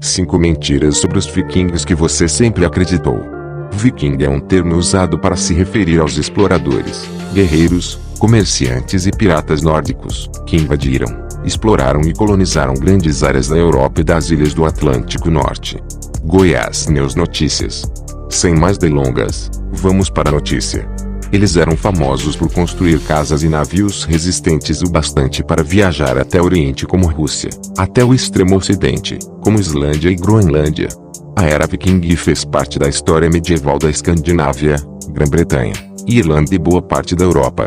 5 mentiras sobre os vikings que você sempre acreditou. Viking é um termo usado para se referir aos exploradores, guerreiros, comerciantes e piratas nórdicos, que invadiram, exploraram e colonizaram grandes áreas da Europa e das ilhas do Atlântico Norte. Goiás News Notícias. Sem mais delongas, vamos para a notícia. Eles eram famosos por construir casas e navios resistentes o bastante para viajar até o Oriente como Rússia, até o extremo Ocidente, como Islândia e Groenlândia. A era viking fez parte da história medieval da Escandinávia, Grã-Bretanha, Irlanda e boa parte da Europa.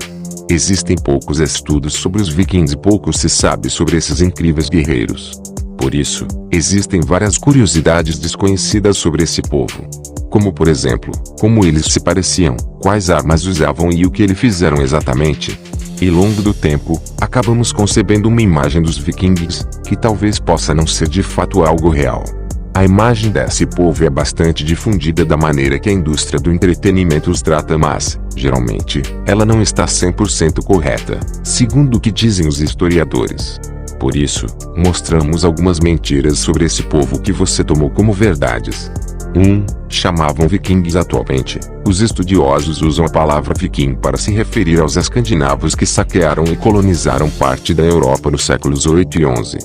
Existem poucos estudos sobre os vikings e pouco se sabe sobre esses incríveis guerreiros. Por isso, existem várias curiosidades desconhecidas sobre esse povo. Como por exemplo, como eles se pareciam, quais armas usavam e o que eles fizeram exatamente. E ao longo do tempo, acabamos concebendo uma imagem dos vikings, que talvez possa não ser de fato algo real. A imagem desse povo é bastante difundida da maneira que a indústria do entretenimento os trata, mas, geralmente, ela não está 100% correta, segundo o que dizem os historiadores. Por isso, mostramos algumas mentiras sobre esse povo que você tomou como verdades. 1. Chamavam vikings atualmente. Os estudiosos usam a palavra viking para se referir aos escandinavos que saquearam e colonizaram parte da Europa nos séculos 8 e 11.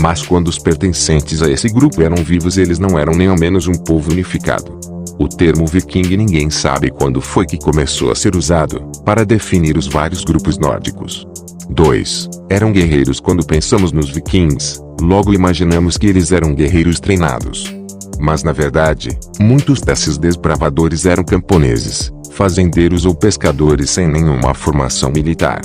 Mas quando os pertencentes a esse grupo eram vivos, eles não eram nem ao menos um povo unificado. O termo viking ninguém sabe quando foi que começou a ser usado, para definir os vários grupos nórdicos. 2. Eram guerreiros. Quando pensamos nos vikings, logo imaginamos que eles eram guerreiros treinados. Mas na verdade, muitos desses desbravadores eram camponeses, fazendeiros ou pescadores sem nenhuma formação militar.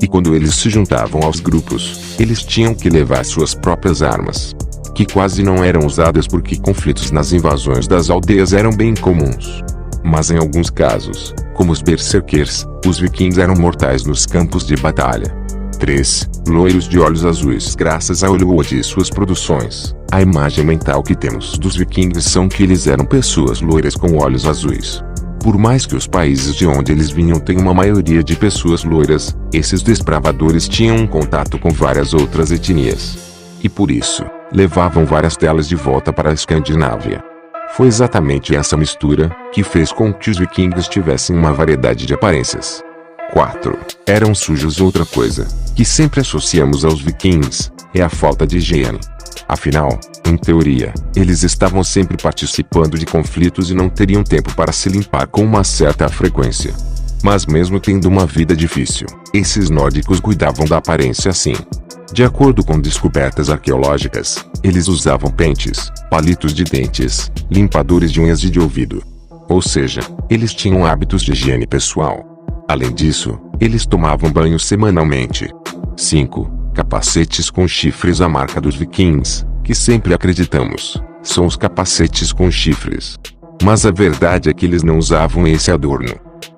E quando eles se juntavam aos grupos, eles tinham que levar suas próprias armas, que quase não eram usadas porque conflitos nas invasões das aldeias eram bem comuns. Mas em alguns casos, como os berserkers, os vikings eram mortais nos campos de batalha. 3. Loiros de olhos azuis. Graças a Hollywood e suas produções, a imagem mental que temos dos vikings são que eles eram pessoas loiras com olhos azuis. Por mais que os países de onde eles vinham tenham uma maioria de pessoas loiras, esses desbravadores tinham um contato com várias outras etnias. E por isso, levavam várias delas de volta para a Escandinávia. Foi exatamente essa mistura que fez com que os vikings tivessem uma variedade de aparências. 4. Eram sujos. Outra coisa que sempre associamos aos vikings é a falta de higiene. Afinal, em teoria, eles estavam sempre participando de conflitos e não teriam tempo para se limpar com uma certa frequência. Mas mesmo tendo uma vida difícil, esses nórdicos cuidavam da aparência assim. De acordo com descobertas arqueológicas, eles usavam pentes, palitos de dentes, limpadores de unhas e de ouvido. Ou seja, eles tinham hábitos de higiene pessoal. Além disso, eles tomavam banho semanalmente. 5. Capacetes com chifres. A marca dos vikings, que sempre acreditamos, são os capacetes com chifres. Mas a verdade é que eles não usavam esse adorno.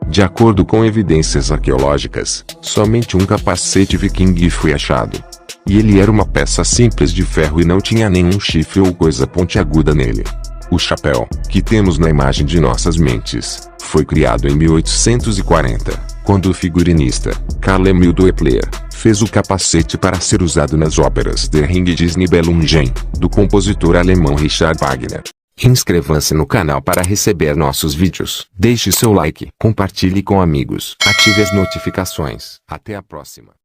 De acordo com evidências arqueológicas, somente um capacete viking foi achado. E ele era uma peça simples de ferro e não tinha nenhum chifre ou coisa pontiaguda nele. O chapéu, que temos na imagem de nossas mentes, foi criado em 1840, quando o figurinista Carl-Emil Doepler fez o capacete para ser usado nas óperas Der Ring e Die Nibelungen, do compositor alemão Richard Wagner. Inscreva-se no canal para receber nossos vídeos. Deixe seu like, compartilhe com amigos, ative as notificações. Até a próxima.